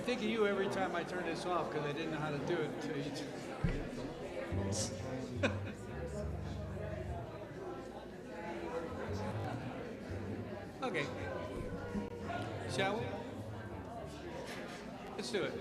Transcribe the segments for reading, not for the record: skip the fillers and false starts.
think of you every time I turn this off because I didn't know how to do it until you. Okay. Shall we? Let's do it.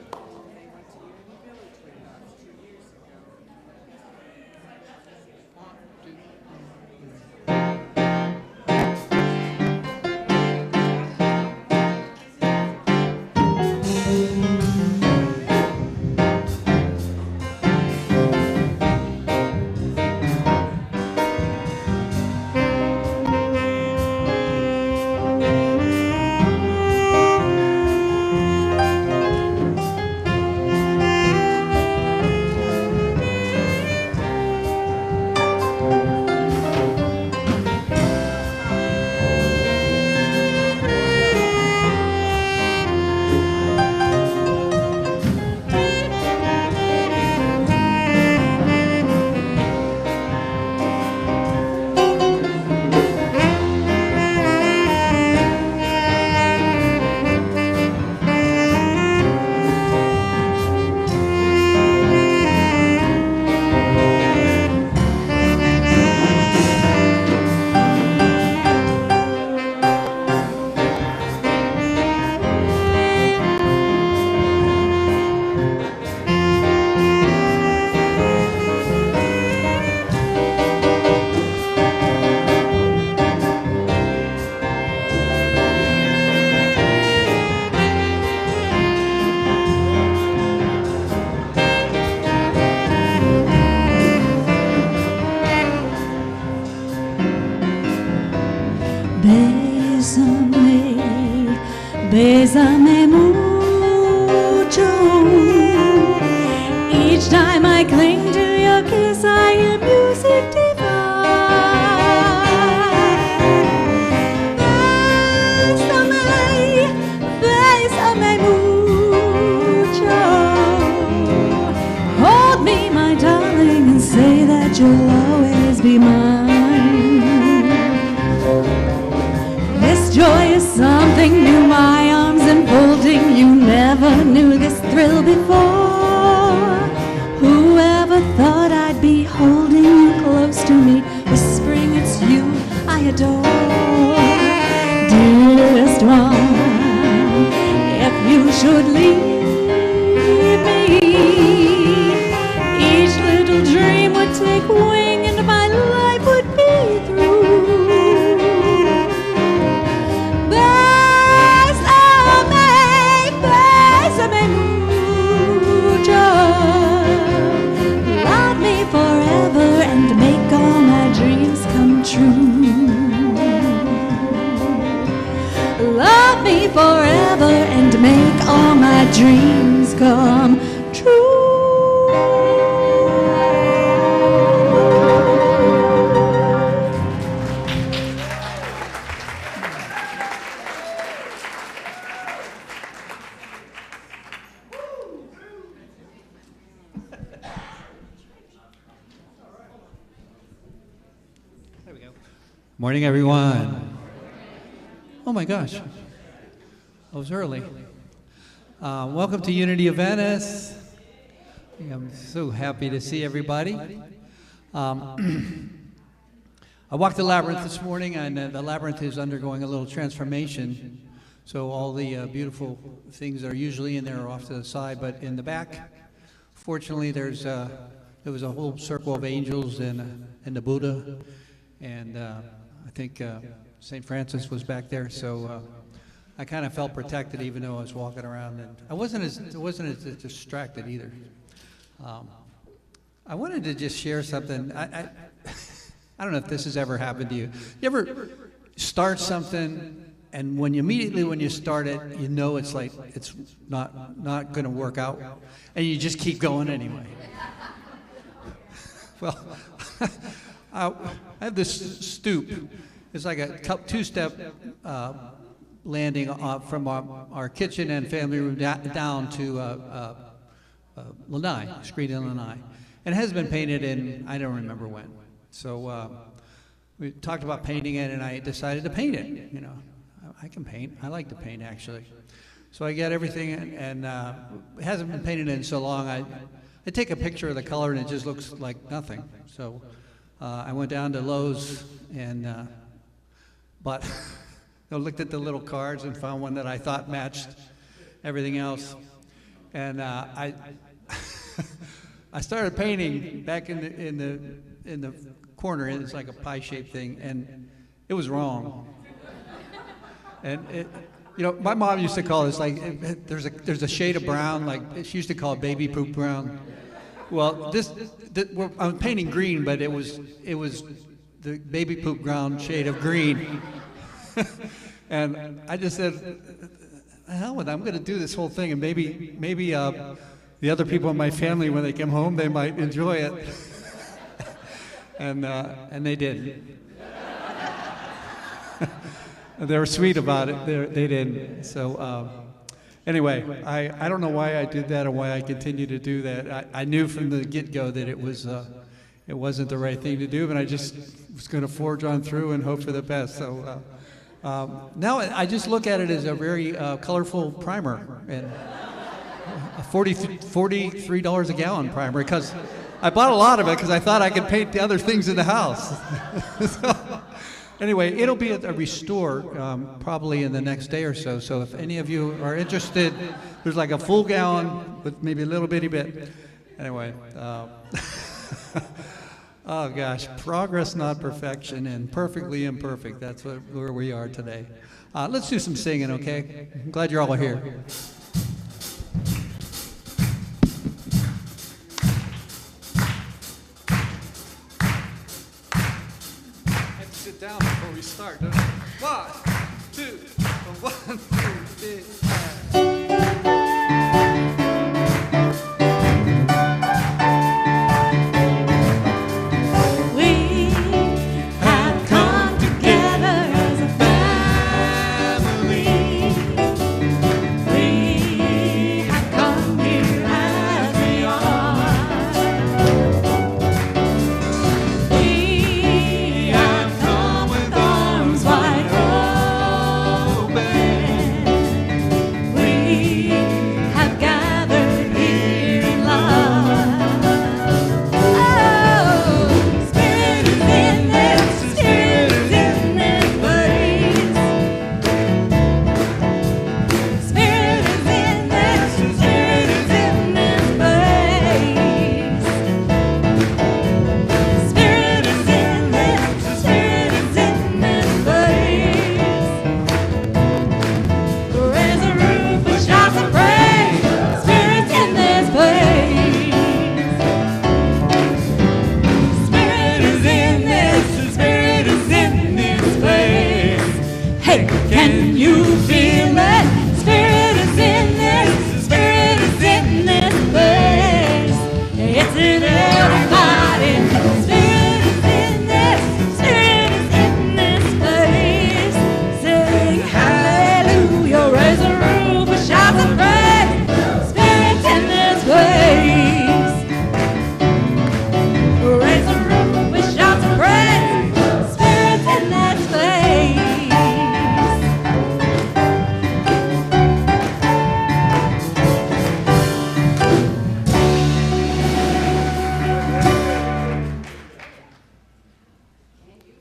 Bésame mucho. Each time I cling to your kiss, I hear music divine. Bésame mucho. Hold me, my darling, and say that you'll always be mine. This joy is something new, my arms enfolding you. Never knew this thrill before. Whoever thought I'd be holding you close to me, whispering it's you I adore. Dearest one, if you should leave me, each little dream would take wing and my life would be through. Bésame mucho. Love me forever and make all my dreams come true. Love me forever and make all my dreams come true. Morning, everyone. Oh my gosh, I was early. Welcome to Unity of Venice. I'm so happy to see everybody. I walked the labyrinth this morning, and the labyrinth is undergoing a little transformation. So all the beautiful things that are usually in there are off to the side, but in the back, fortunately, there was a whole circle of angels and the Buddha, and I think St. Francis was back there, so I kind of felt protected even though I was walking around, and I wasn't as distracted either. I wanted to just share something. I don't know if this has ever happened to you. You ever start something and when you start it, you know it's like it's not going to work out, and you just keep going anyway. Well, I have this stoop. It's like a two-step landing from our kitchen and family room down to Lanai, Street in Lanai. And it has been painted in, I don't remember when. So we talked about painting it, and I decided to paint it. You know, I can paint. I like to paint, actually. So I get everything in, and it hasn't been painted in so long. I take a picture of the color and it just looks like nothing. So I went down to Lowe's and bought, I looked at the little cards and found one that I thought matched everything else. And I started painting back in the corner, and it's like a pie-shaped thing, and it was wrong. And it, you know, my mom used to call this like there's a shade of brown, like she used to call it baby poop brown. Well, I'm painting green, but it was the baby poop brown shade of green. And I just said, hell with it, I'm going to do this whole thing, and maybe the other people in my family, when they come home, they might enjoy it. And they did. They were sweet about it. They didn't. So anyway, I don't know why I did that or why I continue to do that. I knew from the get-go that it wasn't the right thing to do, but I just was going to forge on through and hope for the best. So now I just look at it as a very colorful primer, and a $43 a gallon primer, because I bought a lot of it because I thought I could paint the other things in the house. So, anyway, it'll be a restore probably in the next day or so. So if any of you are interested, there's like a full gallon with maybe a little bitty bit. Anyway, oh gosh, progress, not perfection, and perfectly imperfect. That's where we are today. Let's do some singing, okay? I'm glad you're all here. Down before we start. 1, 2, 1, 2, 3.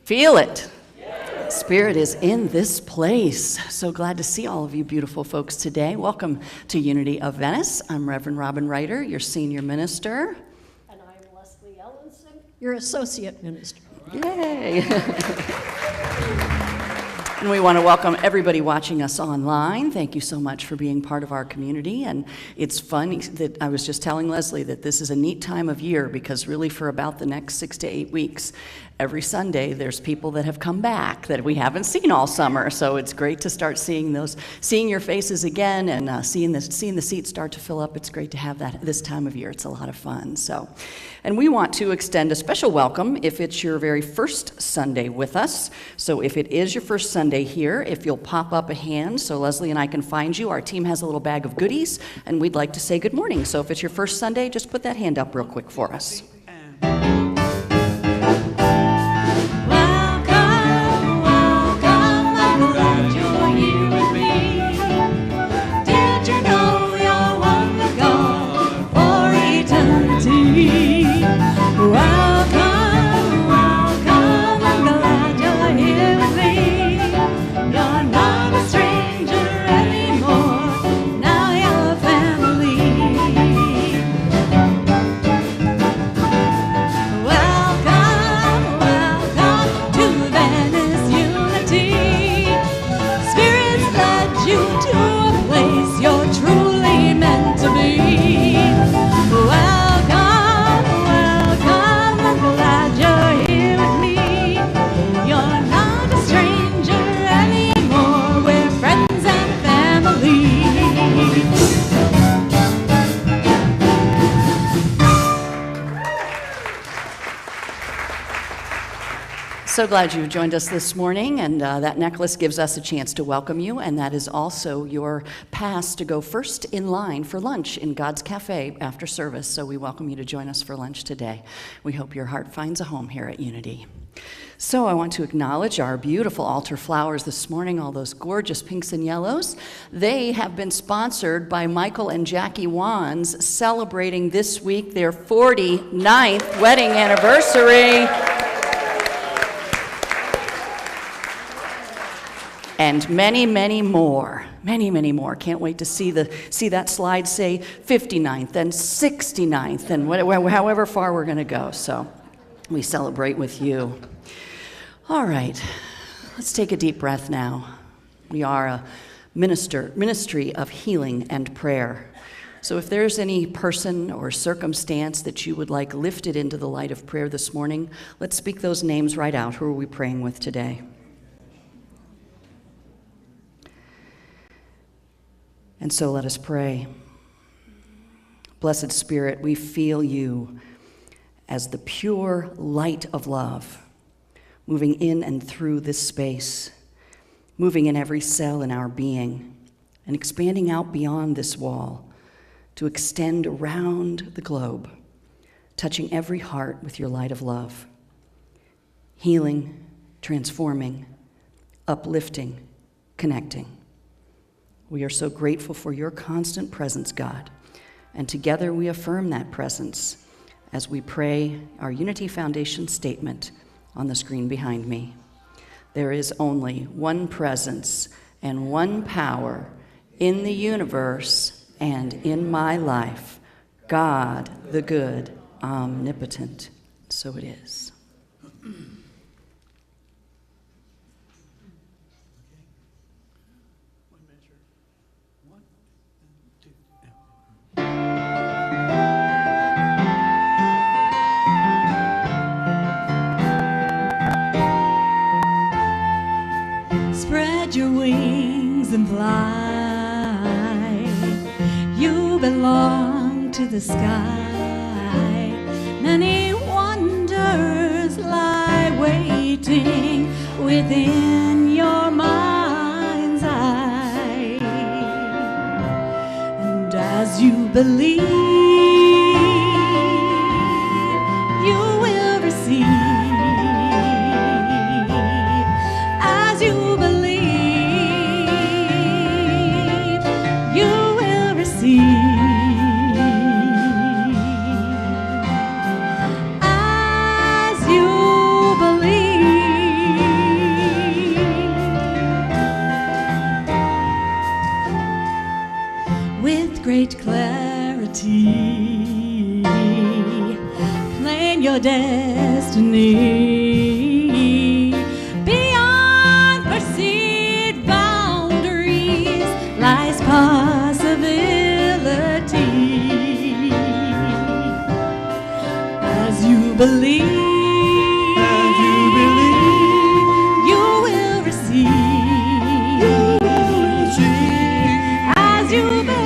Feel it. Spirit is in this place. So glad to see all of you beautiful folks today. Welcome to Unity of Venice. I'm Reverend Robin Ryder, your senior minister. And I'm Leslie Ellenson, your associate minister. Yay! And we want to welcome everybody watching us online. Thank you so much for being part of our community. And it's fun that I was just telling Leslie that this is a neat time of year, because really for about the next 6 to 8 weeks, every Sunday there's people that have come back that we haven't seen all summer. So it's great to start seeing your faces again, and seeing the seats start to fill up. It's great to have that this time of year. It's a lot of fun. And we want to extend a special welcome if it's your very first Sunday with us. So if it is your first Sunday here, if you'll pop up a hand so Leslie and I can find you. Our team has a little bag of goodies, and we'd like to say good morning. So if it's your first Sunday, just put that hand up real quick for us. Welcome, welcome, I'm glad you're here with me. So glad you've joined us this morning, and that necklace gives us a chance to welcome you, and that is also your pass to go first in line for lunch in God's Cafe after service. So we welcome you to join us for lunch today. We hope your heart finds a home here at Unity. So I want to acknowledge our beautiful altar flowers this morning, all those gorgeous pinks and yellows. They have been sponsored by Michael and Jackie Wands, celebrating this week their 49th wedding anniversary. And many, many more. Many, many more. Can't wait to see that slide say 59th and 69th and however far we're going to go. So we celebrate with you. All right, let's take a deep breath now. We are a ministry of healing and prayer. So if there's any person or circumstance that you would like lifted into the light of prayer this morning, let's speak those names right out. Who are we praying with today? And so let us pray. Blessed Spirit, we feel you as the pure light of love, moving in and through this space, moving in every cell in our being, and expanding out beyond this wall to extend around the globe, touching every heart with your light of love, healing, transforming, uplifting, connecting. We are so grateful for your constant presence, God, and together we affirm that presence as we pray our Unity Foundation statement on the screen behind me. There is only one presence and one power in the universe and in my life, God the good, omnipotent. So it is. Spread your wings and fly. You belong to the sky. Many wonders lie waiting within your mind's eye. And as you believe, you will receive. Great clarity, plan your destiny. Beyond perceived boundaries lies possibility. As you believe, you will receive. As you believe,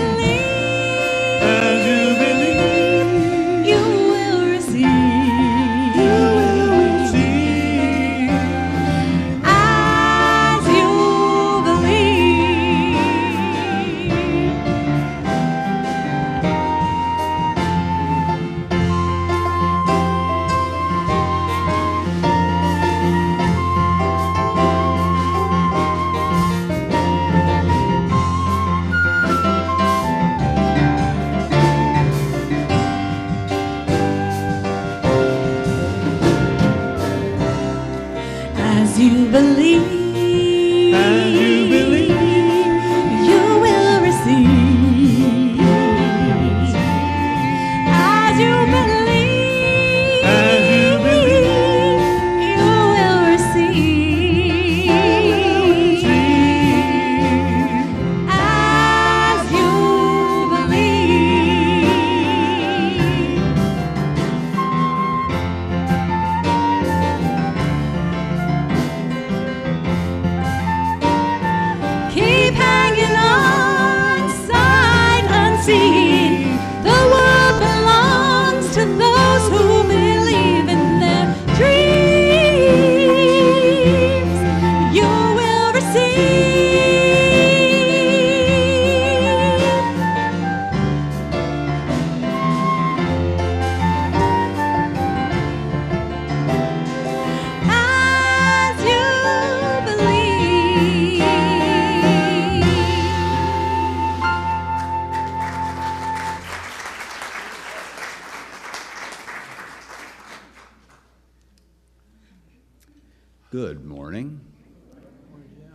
Good morning.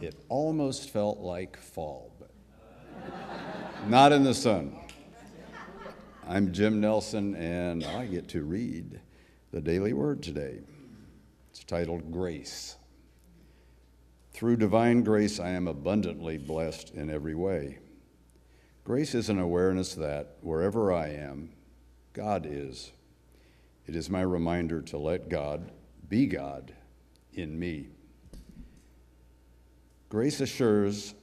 It almost felt like fall, but not in the sun. I'm Jim Nelson, and I get to read the Daily Word today. It's titled Grace. Through divine grace, I am abundantly blessed in every way. Grace is an awareness that wherever I am, God is. It is my reminder to let God be God in me. Grace assures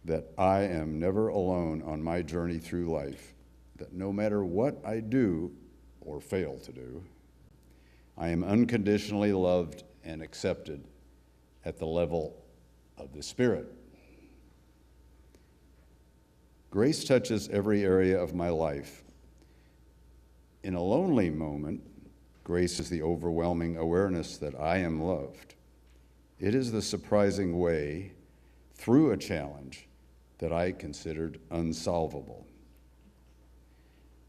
that I am never alone on my journey through life, that no matter what I do or fail to do, I am unconditionally loved and accepted at the level of the Spirit. Grace touches every area of my life. In a lonely moment, grace is the overwhelming awareness that I am loved. It is the surprising way through a challenge that I considered unsolvable.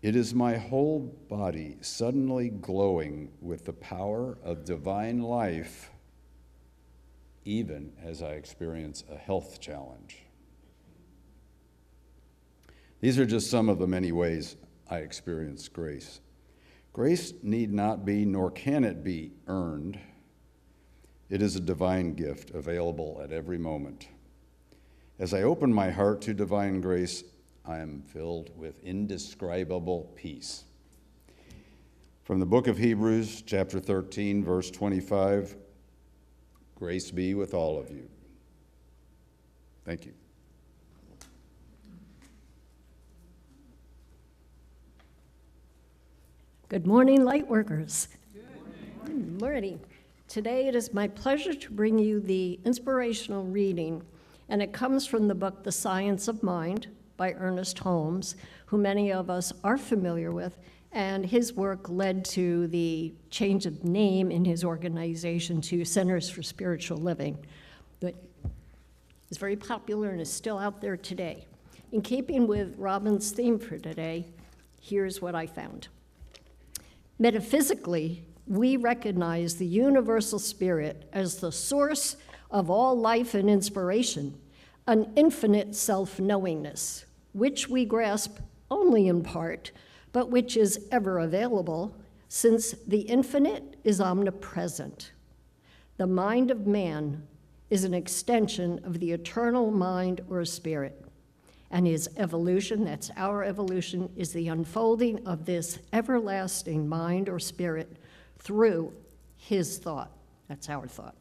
It is my whole body suddenly glowing with the power of divine life, even as I experience a health challenge. These are just some of the many ways I experience grace. Grace need not be, nor can it be, earned. It is a divine gift available at every moment. As I open my heart to divine grace, I am filled with indescribable peace. From the book of Hebrews, chapter 13, verse 25, grace be with all of you. Thank you. Good morning, Lightworkers. Good morning. Today it is my pleasure to bring you the inspirational reading, and it comes from the book The Science of Mind by Ernest Holmes, who many of us are familiar with, and his work led to the change of name in his organization to Centers for Spiritual Living. But it's very popular and is still out there today. In keeping with Robin's theme for today, here's what I found. Metaphysically, we recognize the universal spirit as the source of all life and inspiration, an infinite self-knowingness, which we grasp only in part, but which is ever available, since the infinite is omnipresent. The mind of man is an extension of the eternal mind or spirit, and his evolution, that's our evolution, is the unfolding of this everlasting mind or spirit through his thought. That's our thought.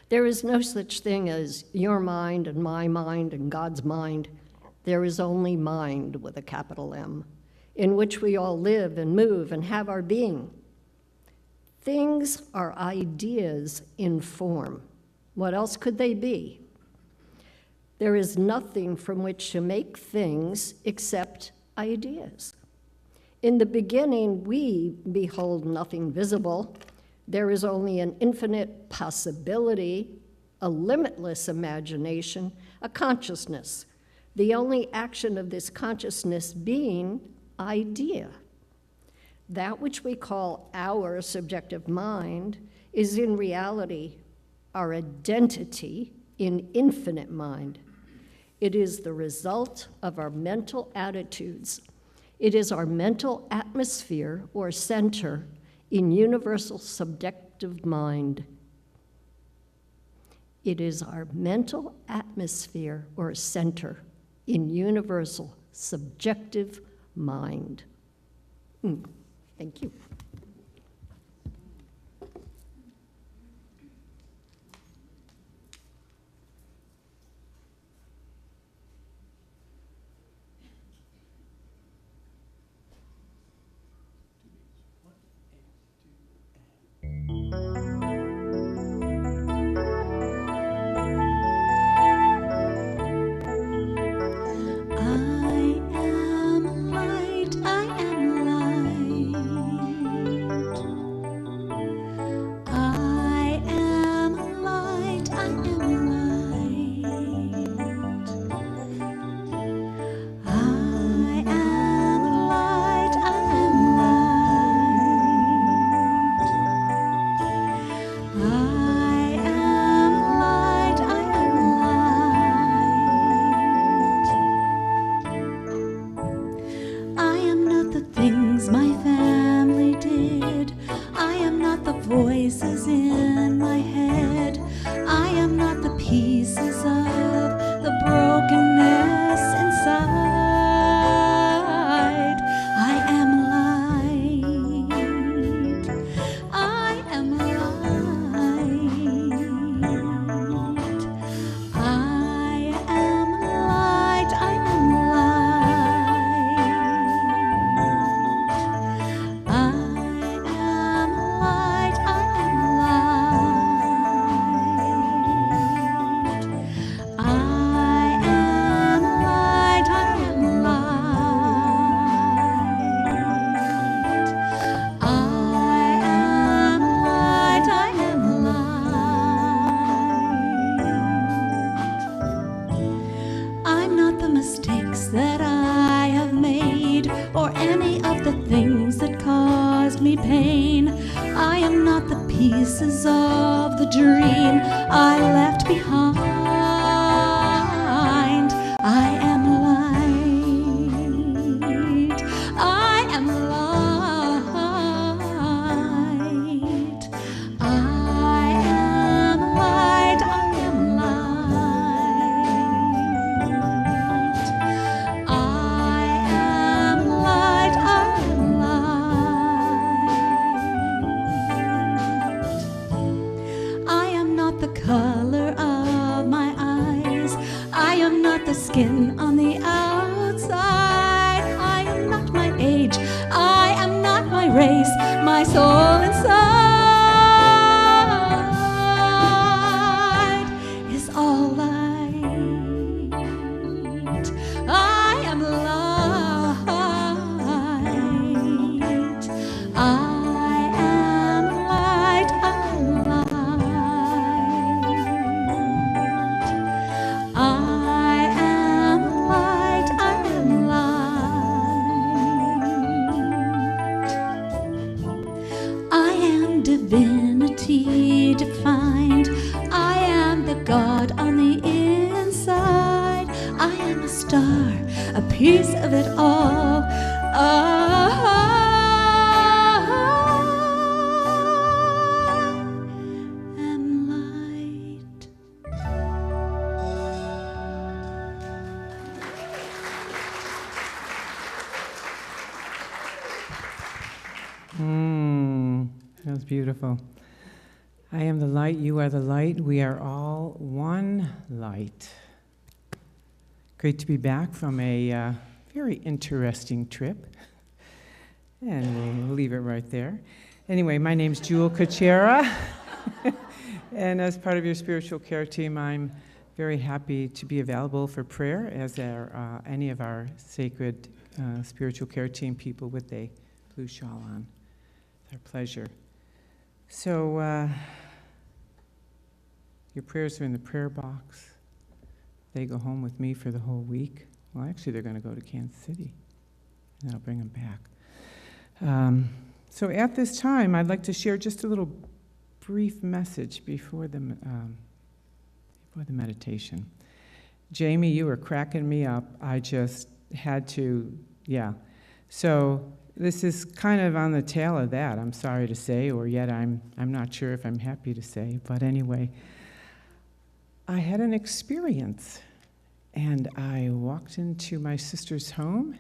There is no such thing as your mind and God's mind. There is only mind with a capital M, in which we all live and move and have our being. Things are ideas in form. What else could they be? There is nothing from which to make things except ideas. In the beginning, we behold nothing visible. There is only an infinite possibility, a limitless imagination, a consciousness. The only action of this consciousness being idea. That which we call our subjective mind is in reality our identity in infinite mind. It is the result of our mental attitudes. It is our mental atmosphere or center in universal subjective mind. It is our mental atmosphere or center in universal subjective mind. Thank you. I am light, I am light. am not the voices in my head. I am not the pieces of the brokenness inside. I am light. I am light. I am light. I am light. I am light. I am light. I am light. I am light. I am light. I am light. I'm not the mistakes that I have made, or any of the things that caused me pain. I am not the pieces of the dream I left behind. I am light. I am light. I am light. I am light. I am light. I am light. I am not the color of my eyes. I am not the skin on the outside. I am not my age. I am not my race. My soul inside is all light. I am light. I am light. I am light. I am light. I am light. I am divinity defined. I am the God on the inside. I am a star, a piece of it all. I am light. That was beautiful. I am the light, you are the light, we are all one light. Great to be back from a very interesting trip. And we'll leave it right there. Anyway, my name's Jewel Kuchera. And as part of your spiritual care team, I'm very happy to be available for prayer as are any of our sacred spiritual care team people with a blue shawl on. It's our pleasure. So your prayers are in the prayer box. They go home with me for the whole week. Well, actually, they're going to go to Kansas City, and I'll bring them back. So at this time, I'd like to share just a little brief message before the meditation. Jamie, you were cracking me up. I just had to, yeah. So this is kind of on the tail of that, I'm sorry to say, or yet I'm not sure if I'm happy to say. But anyway, I had an experience, and I walked into my sister's home,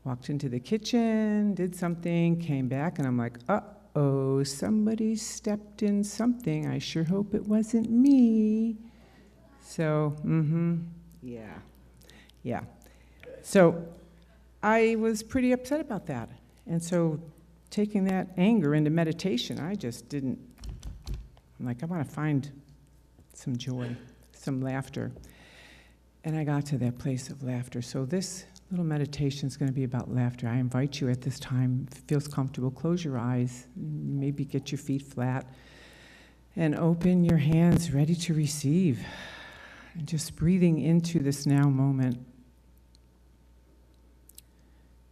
walked into the kitchen, did something, came back, and I'm like, uh-oh, somebody stepped in something. I sure hope it wasn't me. So, yeah. So I was pretty upset about that. And so taking that anger into meditation, I just didn't, I'm like, I want to find some joy, some laughter. And I got to that place of laughter. So this little meditation is going to be about laughter. I invite you at this time, if it feels comfortable, close your eyes, maybe get your feet flat, and open your hands ready to receive. And just breathing into this now moment.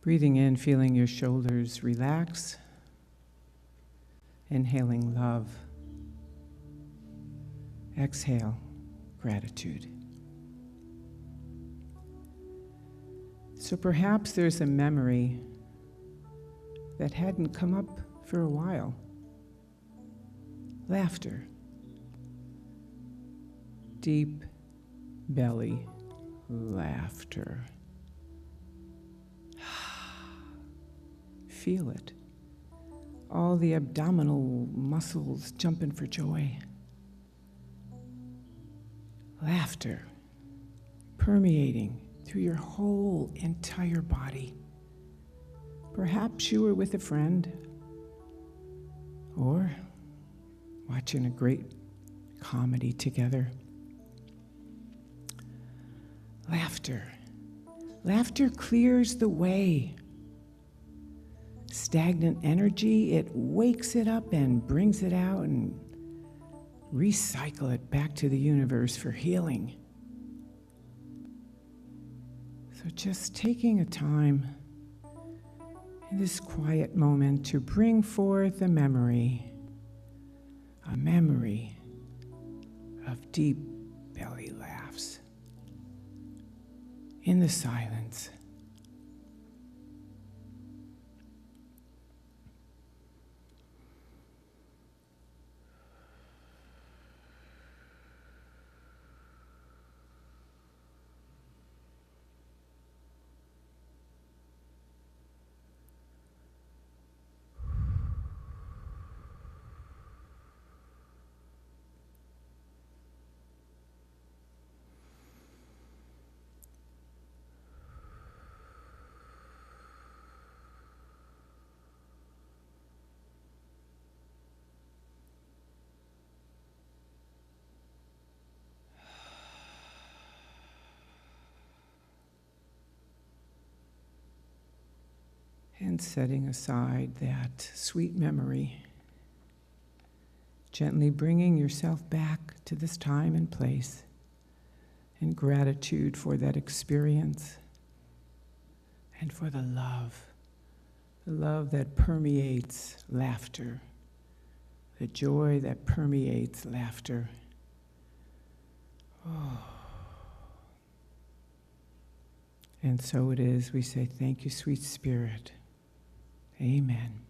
Breathing in, feeling your shoulders relax. Inhaling love. Exhale, gratitude. So perhaps there's a memory that hadn't come up for a while. Laughter. Deep belly laughter. Feel it. All the abdominal muscles jumping for joy. Laughter permeating through your whole entire body. Perhaps you were with a friend or watching a great comedy together. Laughter. Laughter clears the way. Stagnant energy, it wakes it up and brings it out and recycle it back to the universe for healing. So just taking a time in this quiet moment to bring forth a memory of deep belly laughs in the silence. And setting aside that sweet memory, gently bringing yourself back to this time and place in gratitude for that experience and for the love that permeates laughter, the joy that permeates laughter. Oh. And so it is, we say, thank you, sweet Spirit. Amen.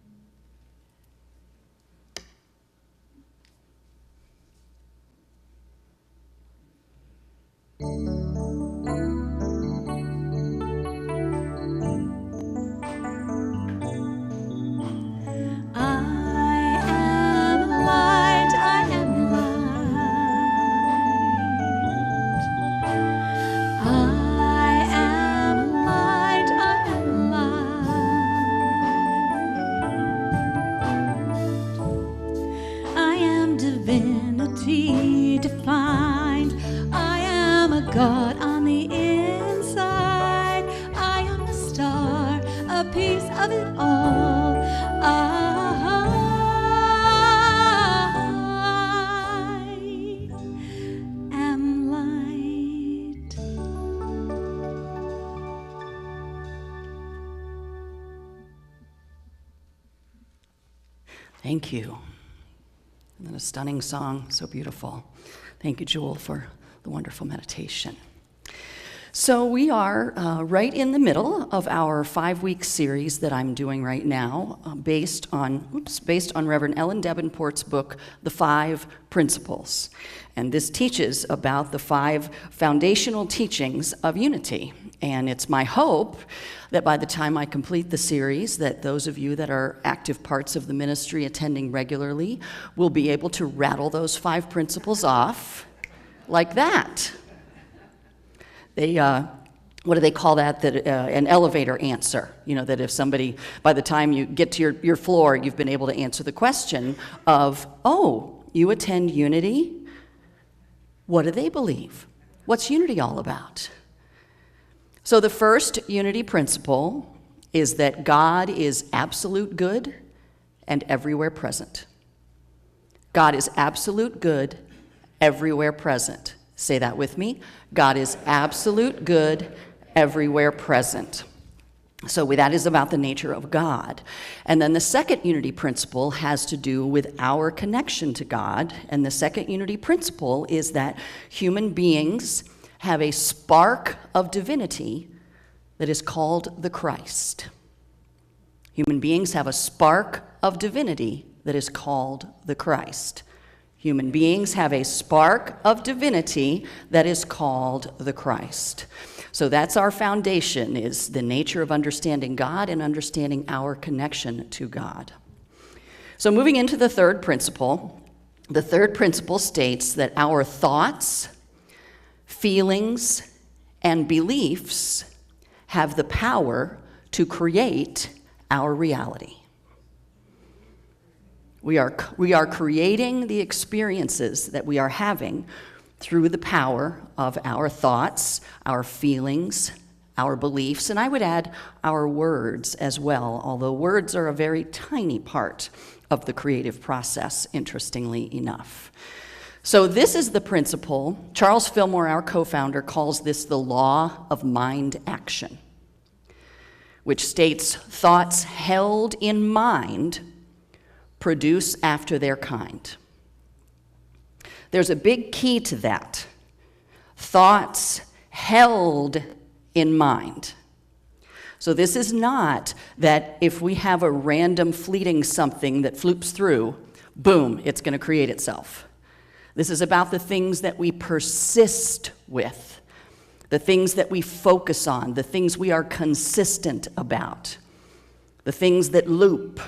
Thank you. And then a stunning song, so beautiful. Thank you, Jewel, for the wonderful meditation. So we are right in the middle of our 5-week series that I'm doing right now, based on Reverend Ellen Davenport's book, The 5 Principles. And this teaches about the 5 foundational teachings of unity. And it's my hope that by the time I complete the series, that those of you that are active parts of the ministry attending regularly will be able to rattle those 5 principles off like that. They, what do they call that? An elevator answer. You know, that if somebody, by the time you get to your floor, you've been able to answer the question of, oh, you attend Unity? What do they believe? What's Unity all about? So the first Unity principle is that God is absolute good and everywhere present. God is absolute good, everywhere present. Say that with me. God is absolute good, everywhere present. So that is about the nature of God. And then the second unity principle has to do with our connection to God. And the second unity principle is that human beings have a spark of divinity that is called the Christ. Human beings have a spark of divinity that is called the Christ. Human beings have a spark of divinity that is called the Christ. So that's our foundation, is the nature of understanding God and understanding our connection to God. So moving into the third principle states that our thoughts, feelings, and beliefs have the power to create our reality. We are creating the experiences that we are having through the power of our thoughts, our feelings, our beliefs, and I would add our words as well, although words are a very tiny part of the creative process, interestingly enough. So this is the principle. Charles Fillmore, our co-founder, calls this the law of mind action, which states thoughts held in mind produce after their kind. There's a big key to that. Thoughts held in mind. So this is not that if we have a random fleeting something that floops through, boom, it's going to create itself. This is about the things that we persist with, the things that we focus on, the things we are consistent about, the things that loop,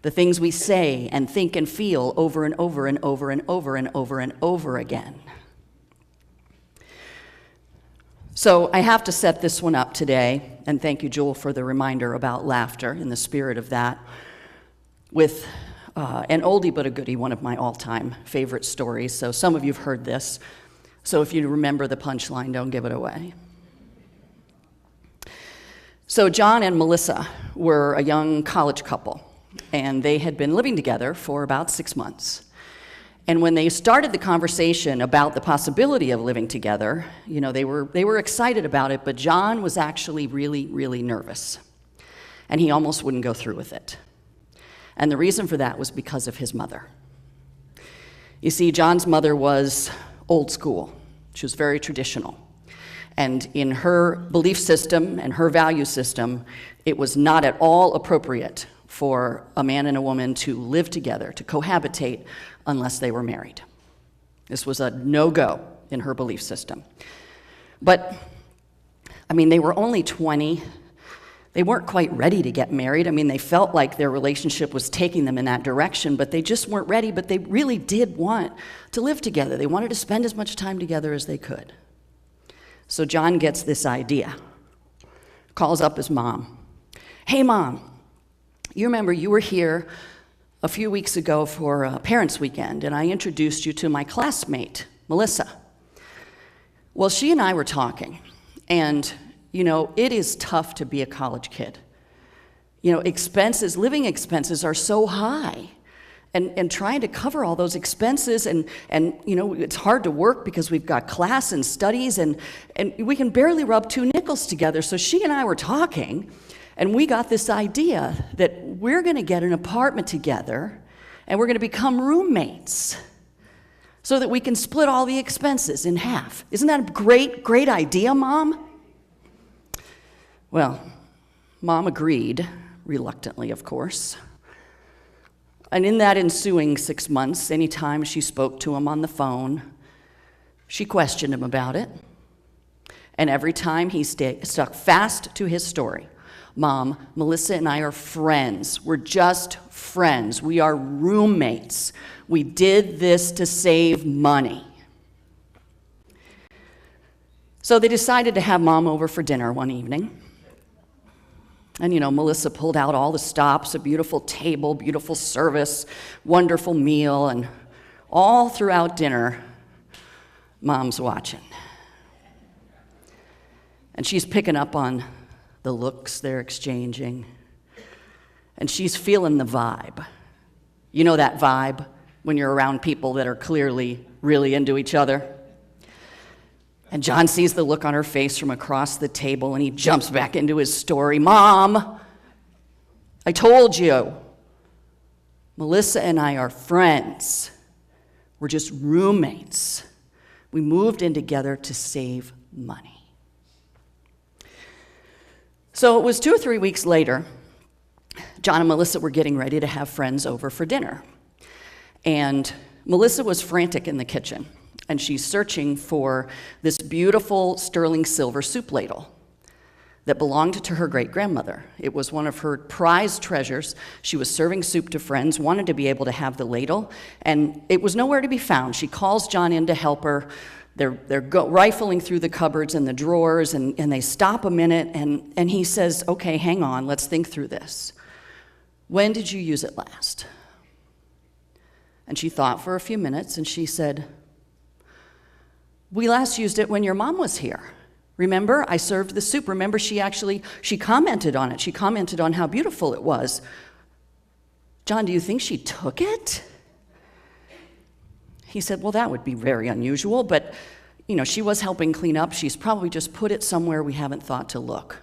the things we say and think and feel over and over and over and over and over and over again. So I have to set this one up today, and thank you, Jewel, for the reminder about laughter in the spirit of that, with an oldie but a goodie, one of my all-time favorite stories. So some of you have heard this, so if you remember the punchline, don't give it away. So John and Melissa were a young college couple, and they had been living together for about 6 months. And when they started the conversation about the possibility of living together, you know, they were excited about it, but John was actually really, really nervous. And he almost wouldn't go through with it. And the reason for that was because of his mother. You see, John's mother was old school. She was very traditional. And in her belief system and her value system, it was not at all appropriate for a man and a woman to live together, to cohabitate, unless they were married. This was a no-go in her belief system. But, I mean, they were only 20. They weren't quite ready to get married. I mean, they felt like their relationship was taking them in that direction, but they just weren't ready, but they really did want to live together. They wanted to spend as much time together as they could. So John gets this idea, calls up his mom. Hey, Mom, you remember you were here a few weeks ago for a parents' weekend, and I introduced you to my classmate, Melissa. Well, she and I were talking, and, you know, it is tough to be a college kid. You know, living expenses are so high, and trying to cover all those expenses, and you know, it's hard to work because we've got class and studies, and we can barely rub 2 nickels together. So she and I were talking, and we got this idea that we're going to get an apartment together and we're going to become roommates so that we can split all the expenses in half. Isn't that a great, great idea, Mom? Well, Mom agreed, reluctantly, of course. And in that ensuing 6 months, anytime she spoke to him on the phone, she questioned him about it. And every time he stuck fast to his story. Mom, Melissa and I are friends. We're just friends. We are roommates. We did this to save money. So they decided to have Mom over for dinner one evening. And, you know, Melissa pulled out all the stops, a beautiful table, beautiful service, wonderful meal, and all throughout dinner, Mom's watching. And she's picking up on the looks they're exchanging, and she's feeling the vibe. You know that vibe when you're around people that are clearly really into each other? And John sees the look on her face from across the table, and he jumps back into his story. Mom, I told you, Melissa and I are friends. We're just roommates. We moved in together to save money. So it was 2 or 3 weeks later, John and Melissa were getting ready to have friends over for dinner. And Melissa was frantic in the kitchen, and she's searching for this beautiful sterling silver soup ladle that belonged to her great-grandmother. It was one of her prized treasures. She was serving soup to friends, wanted to be able to have the ladle, and it was nowhere to be found. She calls John in to help her. They're rifling through the cupboards and the drawers, and they stop a minute, and he says, okay, hang on, let's think through this. When did you use it last? And she thought for a few minutes, and she said, we last used it when your mom was here. Remember, I served the soup. Remember, she commented on it. She commented on how beautiful it was. John, do you think she took it? He said, well, that would be very unusual, but, she was helping clean up. She's probably just put it somewhere we haven't thought to look.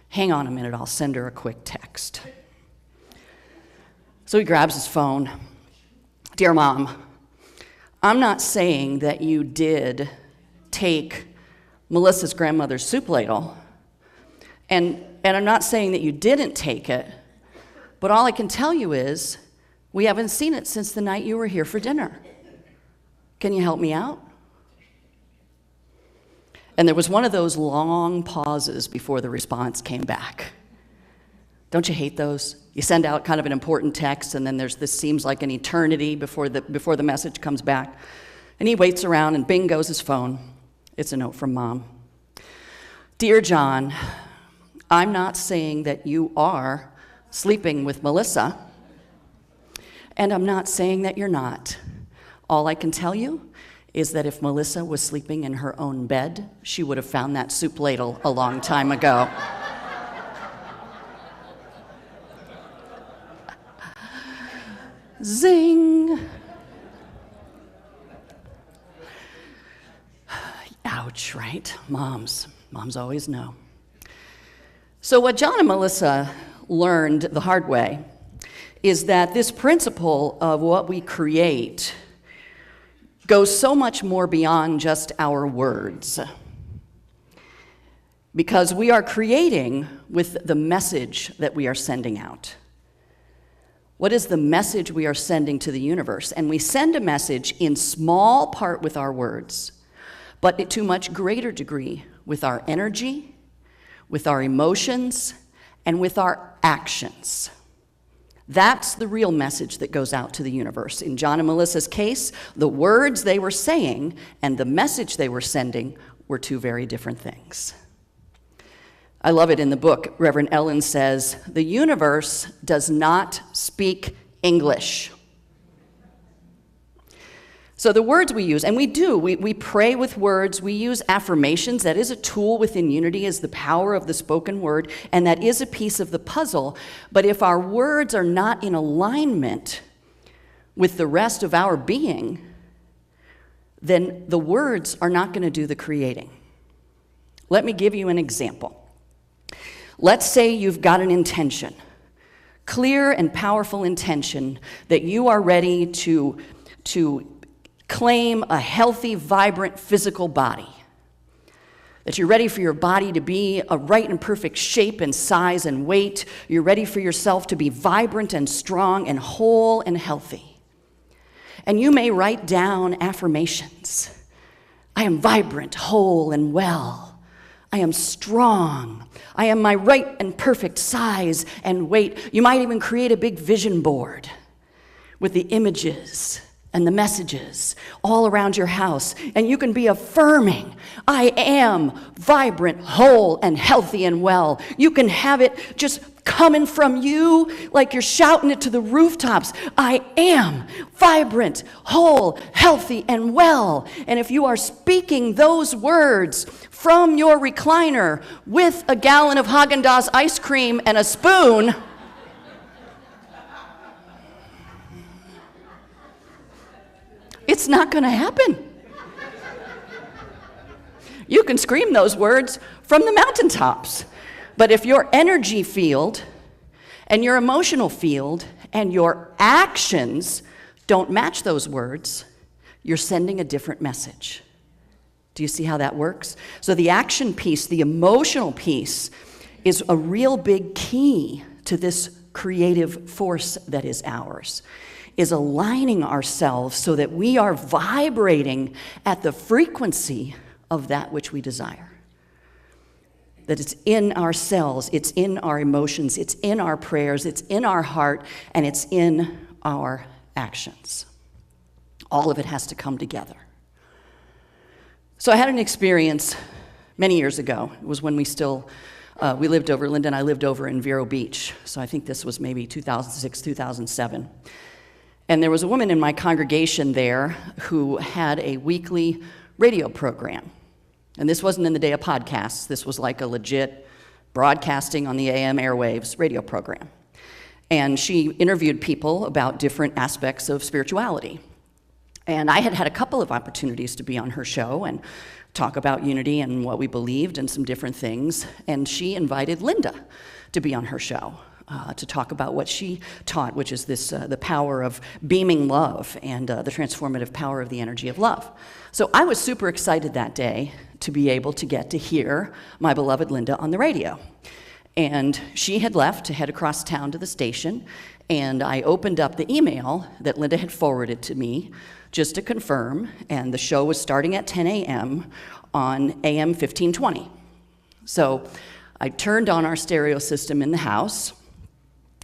Hang on a minute, I'll send her a quick text. So he grabs his phone. Dear Mom, I'm not saying that you did take Melissa's grandmother's soup ladle, and I'm not saying that you didn't take it, but all I can tell you is we haven't seen it since the night you were here for dinner. Can you help me out? And there was one of those long pauses before the response came back. Don't you hate those? You send out kind of an important text, and then there's this seems like an eternity before the message comes back. And he waits around, and bing goes his phone. It's a note from Mom. Dear John, I'm not saying that you are sleeping with Melissa, and I'm not saying that you're not. All I can tell you is that if Melissa was sleeping in her own bed, she would have found that soup ladle a long time ago. Zing! Ouch, right? Moms always know. So what John and Melissa learned the hard way is that this principle of what we create goes so much more beyond just our words. Because we are creating with the message that we are sending out. What is the message we are sending to the universe? And we send a message in small part with our words, but to much greater degree with our energy, with our emotions, and with our actions. That's the real message that goes out to the universe. In John and Melissa's case, the words they were saying and the message they were sending were two very different things. I love it in the book. Reverend Ellen says, the universe does not speak English. So the words we use, and we pray with words, we use affirmations. That is a tool within unity, is the power of the spoken word, and that is a piece of the puzzle. But if our words are not in alignment with the rest of our being, then the words are not going to do the creating. Let me give you an example. Let's say you've got an intention, clear and powerful intention, that you are ready to claim a healthy, vibrant physical body, that you're ready for your body to be a right and perfect shape and size and weight. You're ready for yourself to be vibrant and strong and whole and healthy. And you may write down affirmations. I am vibrant, whole, and well. I am strong. I am my right and perfect size and weight. You might even create a big vision board with the images and the messages all around your house. And you can be affirming, I am vibrant, whole, and healthy and well. You can have it just coming from you like you're shouting it to the rooftops. I am vibrant, whole, healthy, and well. And if you are speaking those words from your recliner with a gallon of Haagen-Dazs ice cream and a spoon, it's not going to happen. You can scream those words from the mountaintops. But if your energy field and your emotional field and your actions don't match those words, you're sending a different message. Do you see how that works? So the action piece, the emotional piece, is a real big key to this creative force that is ours. is aligning ourselves so that we are vibrating at the frequency of that which we desire. That it's in our cells, it's in our emotions, it's in our prayers, it's in our heart, and it's in our actions. All of it has to come together. So I had an experience many years ago. It was when Linda and I lived over in Vero Beach. So I think this was maybe 2006, 2007. And there was a woman in my congregation there who had a weekly radio program. And this wasn't in the day of podcasts. This was like a legit broadcasting on the AM airwaves radio program. And she interviewed people about different aspects of spirituality. And I had had a couple of opportunities to be on her show and talk about unity and what we believed and some different things. And she invited Linda to be on her show to talk about what she taught, which is this the power of beaming love and the transformative power of the energy of love. So I was super excited that day to be able to get to hear my beloved Linda on the radio. And she had left to head across town to the station, and I opened up the email that Linda had forwarded to me just to confirm, and the show was starting at 10 a.m. on AM 1520. So I turned on our stereo system in the house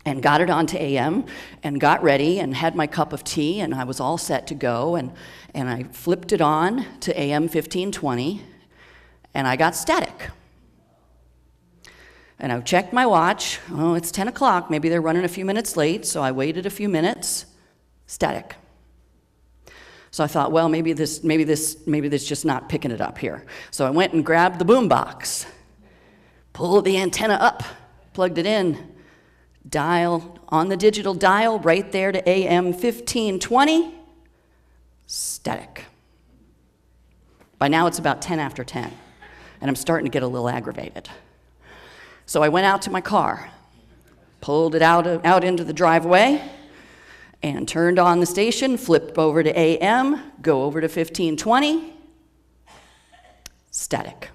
and got it onto AM and got ready and had my cup of tea, and I was all set to go, and I flipped it on to AM 1520, and I got static. And I checked my watch. Oh, it's 10 o'clock. Maybe they're running a few minutes late, so I waited a few minutes. Static. So I thought, well, maybe this just not picking it up here. So I went and grabbed the boom box, pulled the antenna up, plugged it in, dial on the digital dial right there to AM 1520, static. By now it's about 10 after 10, and I'm starting to get a little aggravated. So I went out to my car, pulled it out into the driveway, and turned on the station, flipped over to AM, go over to 1520, static.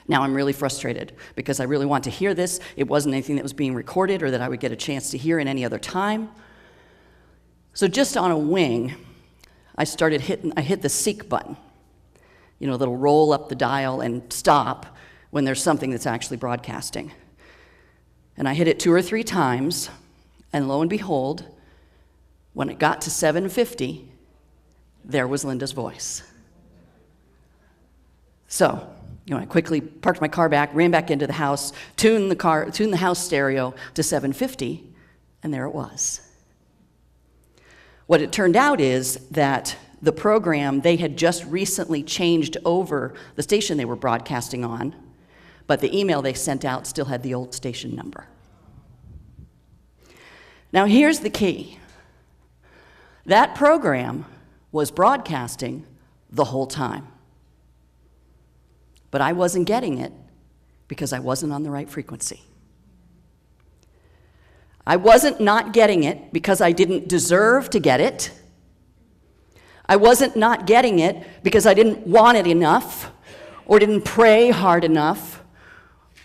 Now I'm really frustrated because I really want to hear this. It wasn't anything that was being recorded or that I would get a chance to hear in any other time. So just on a wing, I hit the seek button, that'll roll up the dial and stop when there's something that's actually broadcasting. And I hit it 2 or 3 times, and lo and behold, when it got to 750, there was Linda's voice. So, I quickly parked my car back, ran back into the house, tuned the house stereo to 750, and there it was. What it turned out is that the program, they had just recently changed over the station they were broadcasting on, but the email they sent out still had the old station number. Now here's the key. That program was broadcasting the whole time. But I wasn't getting it because I wasn't on the right frequency. I wasn't not getting it because I didn't deserve to get it. I wasn't not getting it because I didn't want it enough, or didn't pray hard enough,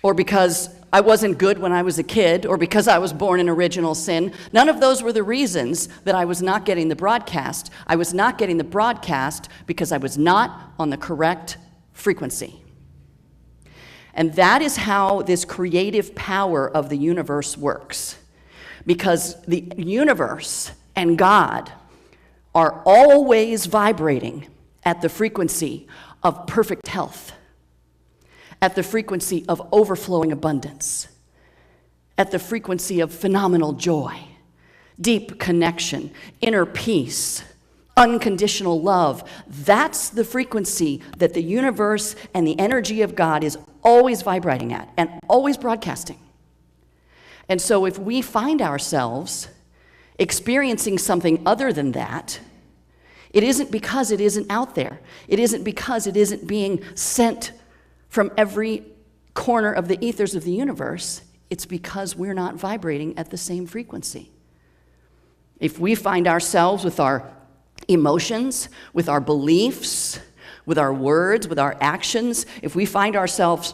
or because I wasn't good when I was a kid, or because I was born in original sin. None of those were the reasons that I was not getting the broadcast. I was not getting the broadcast because I was not on the correct frequency. And that is how this creative power of the universe works. Because the universe and God are always vibrating at the frequency of perfect health, at the frequency of overflowing abundance, at the frequency of phenomenal joy, deep connection, inner peace, unconditional love. That's the frequency that the universe and the energy of God is always vibrating at and always broadcasting. And so if we find ourselves experiencing something other than that, it isn't because it isn't out there. It isn't because it isn't being sent from every corner of the ethers of the universe. It's because we're not vibrating at the same frequency. If we find ourselves with our emotions, with our beliefs, with our words, with our actions, if we find ourselves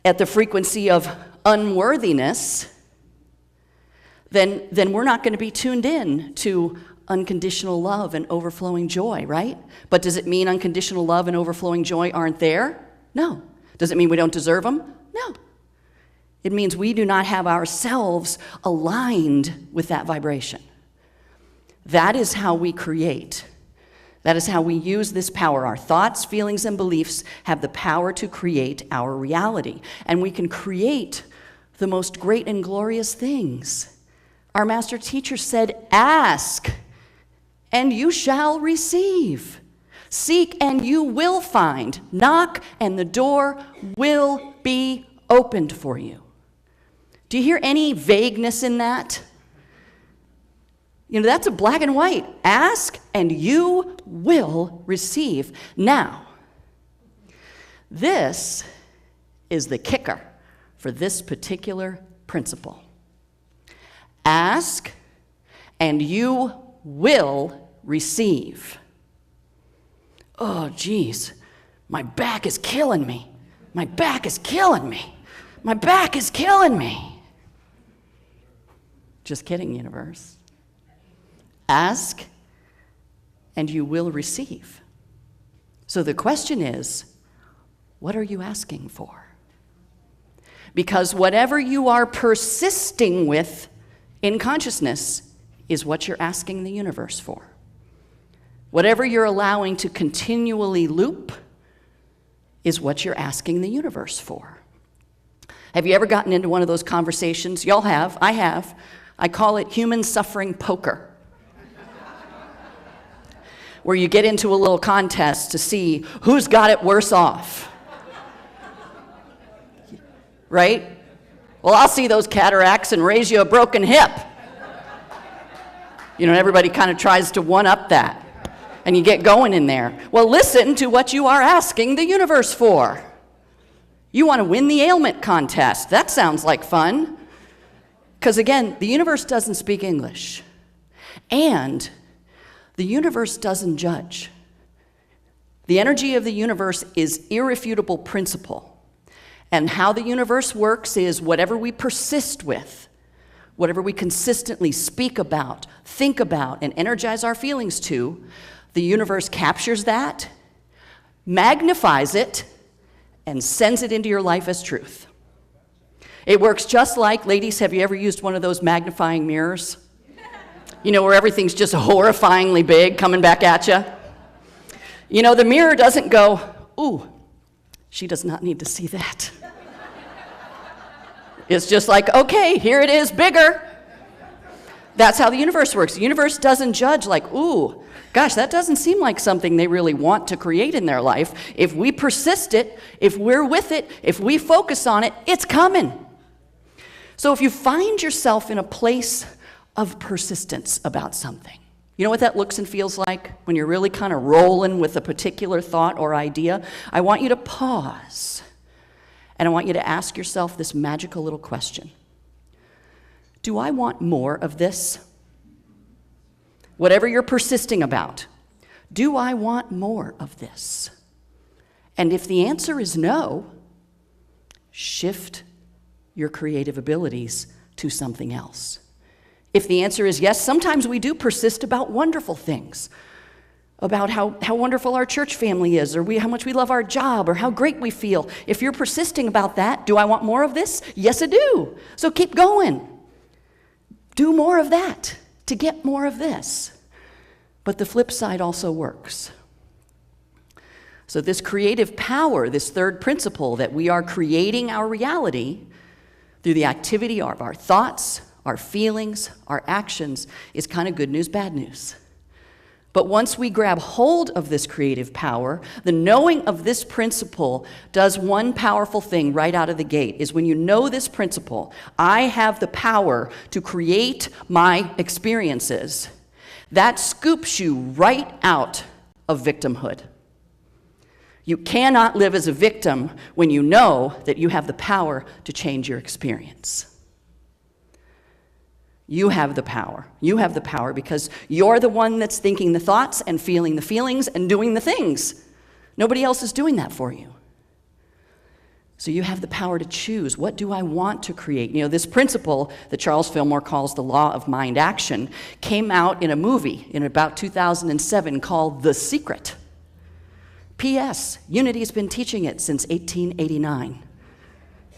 at the frequency of unworthiness, then we're not going to be tuned in to unconditional love and overflowing joy, right? But does it mean unconditional love and overflowing joy aren't there? No. Does it mean we don't deserve them? No. It means we do not have ourselves aligned with that vibration. That is how we create. That is how we use this power. Our thoughts, feelings, and beliefs have the power to create our reality. And we can create the most great and glorious things. Our master teacher said, ask, and you shall receive. Seek, and you will find. Knock, and the door will be opened for you. Do you hear any vagueness in that? You know, that's a black and white. Ask, and you will receive. Now, this is the kicker for this particular principle. Ask, and you will receive. Oh, geez, my back is killing me. My back is killing me. My back is killing me. Just kidding, universe. Ask, and you will receive. So the question is, what are you asking for? Because whatever you are persisting with in consciousness is what you're asking the universe for. Whatever you're allowing to continually loop is what you're asking the universe for. Have you ever gotten into one of those conversations? Y'all have. I have. I call it human suffering poker, where you get into a little contest to see who's got it worse off. Right? Well, I'll see those cataracts and raise you a broken hip. You know, everybody kind of tries to one-up that. And you get going in there. Well, listen to what you are asking the universe for. You want to win the ailment contest. That sounds like fun. Because again, the universe doesn't speak English. And the universe doesn't judge. The energy of the universe is irrefutable principle. And how the universe works is whatever we persist with, whatever we consistently speak about, think about, and energize our feelings to, the universe captures that, magnifies it, and sends it into your life as truth. It works just like, ladies, have you ever used one of those magnifying mirrors? You know, where everything's just horrifyingly big coming back at you? You know, the mirror doesn't go, ooh, she does not need to see that. It's just like, okay, here it is, bigger. That's how the universe works. The universe doesn't judge like, ooh, gosh, that doesn't seem like something they really want to create in their life. If we persist it, if we're with it, if we focus on it, it's coming. So if you find yourself in a place of persistence about something, you know what that looks and feels like when you're really kind of rolling with a particular thought or idea? I want you to pause, and I want you to ask yourself this magical little question. Do I want more of this? Whatever you're persisting about, do I want more of this? And if the answer is no, shift your creative abilities to something else. If the answer is yes, sometimes we do persist about wonderful things, about how wonderful our church family is, or how much we love our job, or how great we feel. If you're persisting about that, do I want more of this? Yes, I do. So keep going. Do more of that to get more of this. But the flip side also works. So this creative power, this third principle that we are creating our reality through the activity of our thoughts, our feelings, our actions, is kind of good news, bad news. But once we grab hold of this creative power, the knowing of this principle does one powerful thing right out of the gate, is when you know this principle, I have the power to create my experiences, that scoops you right out of victimhood. You cannot live as a victim when you know that you have the power to change your experience. You have the power. You have the power because you're the one that's thinking the thoughts and feeling the feelings and doing the things. Nobody else is doing that for you. So you have the power to choose. What do I want to create? You know, this principle that Charles Fillmore calls the law of mind action came out in a movie in about 2007 called The Secret. P.S. Unity has been teaching it since 1889.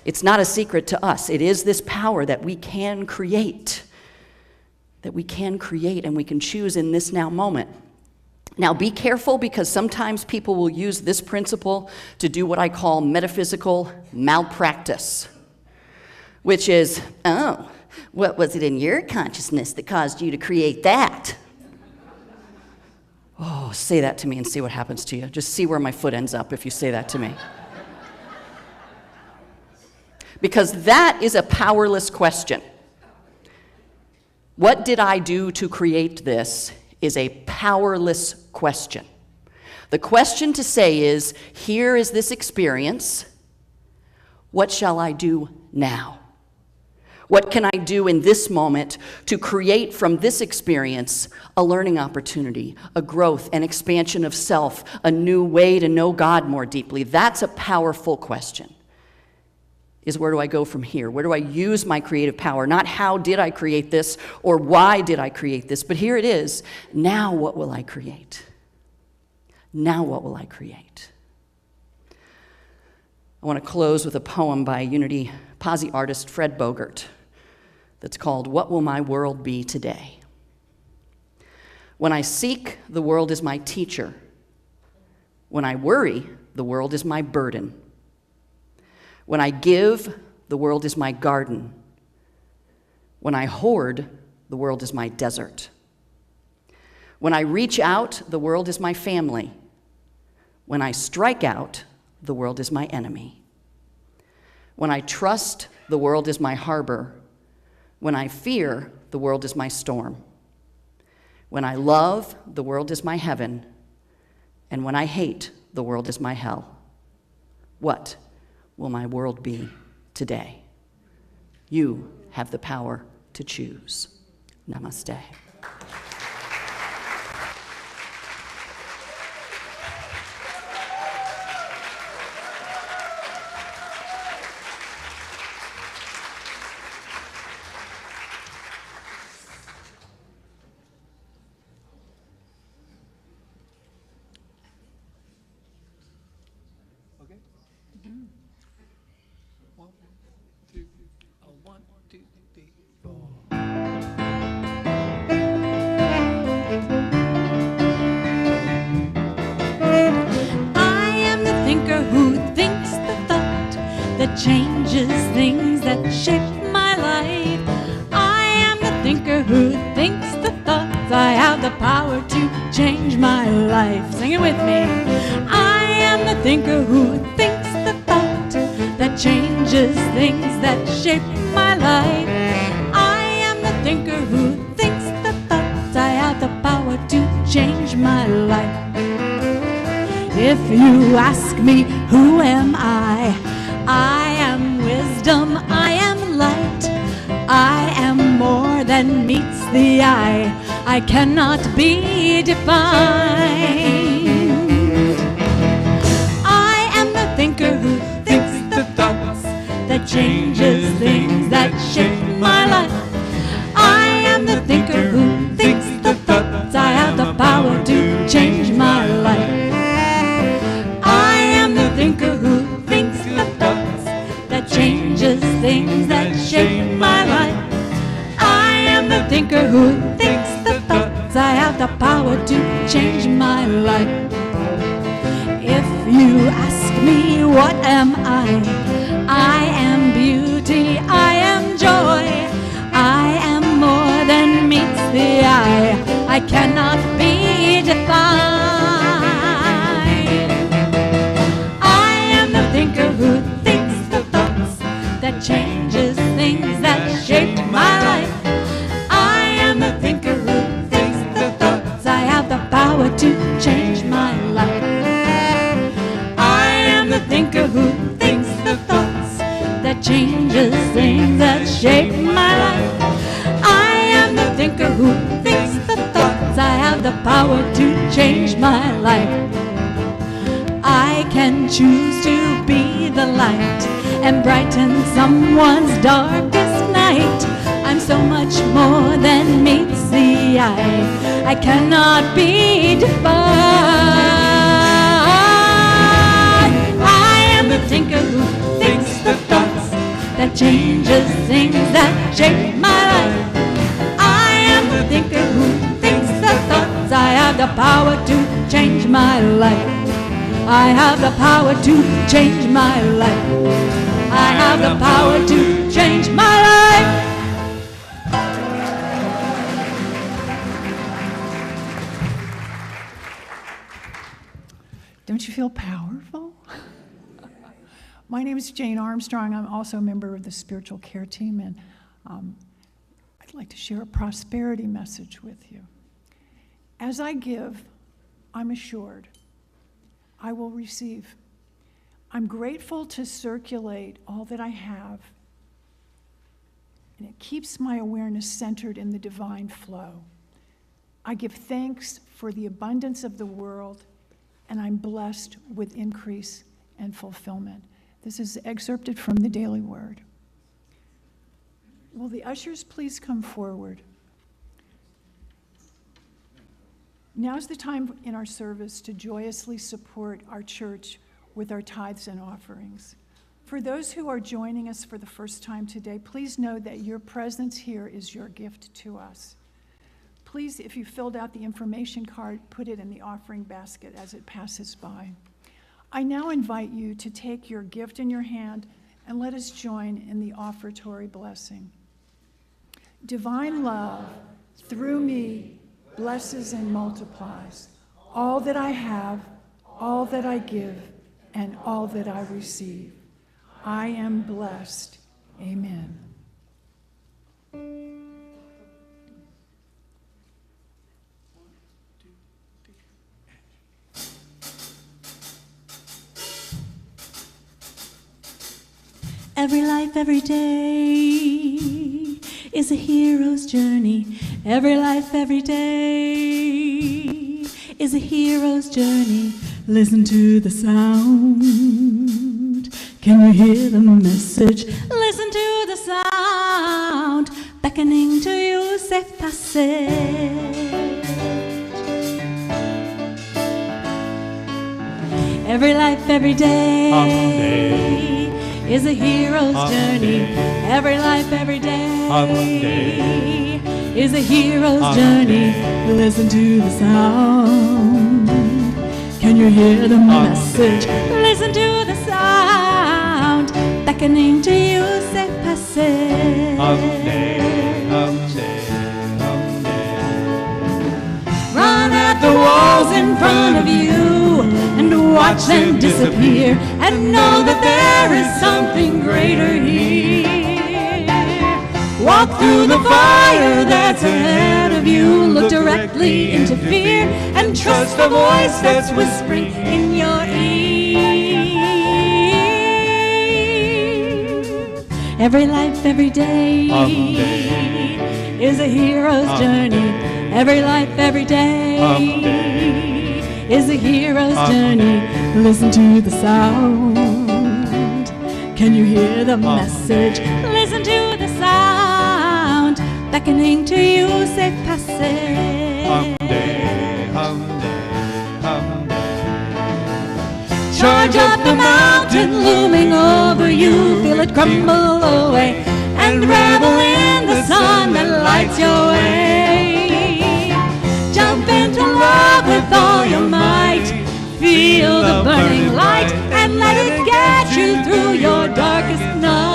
It's not a secret to us. It is this power that we can create, and we can choose in this now moment. Now, be careful, because sometimes people will use this principle to do what I call metaphysical malpractice, which is, oh, what was it in your consciousness that caused you to create that? Oh, say that to me and see what happens to you. Just see where my foot ends up if you say that to me. Because that is a powerless question. What did I do to create this is a powerless question. The question to say is, here is this experience. What shall I do now? What can I do in this moment to create from this experience a learning opportunity, a growth, an expansion of self, a new way to know God more deeply? That's a powerful question. Is where do I go from here? Where do I use my creative power? Not how did I create this or why did I create this, but here it is. Now what will I create? Now what will I create? I want to close with a poem by Unity Posse artist Fred Bogart that's called What Will My World Be Today? When I seek, the world is my teacher. When I worry, the world is my burden. When I give, the world is my garden. When I hoard, the world is my desert. When I reach out, the world is my family. When I strike out, the world is my enemy. When I trust, the world is my harbor. When I fear, the world is my storm. When I love, the world is my heaven. And when I hate, the world is my hell. What will my world be today? You have the power to choose. Namaste. Changes things that shape my life. I am the thinker who thinks the thoughts. I have the power to change my life. Sing it with me. I am the thinker who thinks the thought that changes things that shape my life. I am the thinker who thinks the thoughts. I have the power to change my life. If you ask me, who am I am wisdom, I am light, I am more than meets the eye, I cannot be defined. I am the thinker who thinks the thoughts that changes things that shape my life. I am the thinker who thinks the thoughts, I have the power to change my life. I am the thinker who thinks the thoughts that changes things that shape my life. I am the thinker who thinks the thoughts. I have the power to change my life. If you ask me, what am I am beauty, I am joy, I am more than meets the eye, I cannot be defined. Thinker who thinks the thoughts that changes things that shape my life. I am the thinker who thinks the thoughts. I have the power to change my life. I am the thinker who thinks the thoughts that changes things that shape my life. I am the thinker who thinks the thoughts. I have the power to change my life. I can choose to be the light and brighten someone's darkest night. I'm so much more than meets the eye. I cannot be defined. I am the thinker who thinks the thoughts that changes things that shape my life. I am the thinker who thinks the thoughts. I have the power to change my life. I have the power to change my life. I have the power to change my life. Don't you feel powerful? My name is Jane Armstrong. I'm also a member of the spiritual care team, and I'd like to share a prosperity message with you. As I give, I'm assured I will receive. I'm grateful to circulate all that I have, and it keeps my awareness centered in the divine flow. I give thanks for the abundance of the world, and I'm blessed with increase and fulfillment. This is excerpted from the Daily Word. Will the ushers please come forward? Now's the time in our service to joyously support our church with our tithes and offerings. For those who are joining us for the first time today, please know that your presence here is your gift to us. Please, if you filled out the information card, put it in the offering basket as it passes by. I now invite you to take your gift in your hand and let us join in the offertory blessing. Divine love, through me, blesses and multiplies all that I have, all that I give, and all that I receive. I am blessed. Amen. Every life, every day is a hero's journey. Every life, every day is a hero's journey. Listen to the sound. Can you hear the message? Listen to the sound beckoning to you, safe passage. Every life, every day is a hero's journey. Every life, every day is a hero's journey. Listen to the sound. Can you hear the message? Listen to the sound beckoning to you, safe passage. Run at the walls in front of you and watch them disappear, and know that there is something greater here. Walk through the fire that's ahead of you, look directly into fear, and trust the voice that's whispering in your ear. Every life, every day is a hero's journey. Every life, every day is a hero's journey. Listen to the sound. Can you hear the message? Listen to the sound beckoning to you, safe passage. Charge up the mountain looming over you, feel it crumble away, and revel in the sun that lights your way. Jump into love with all your might, feel the burning light, and let it get you through your darkest night.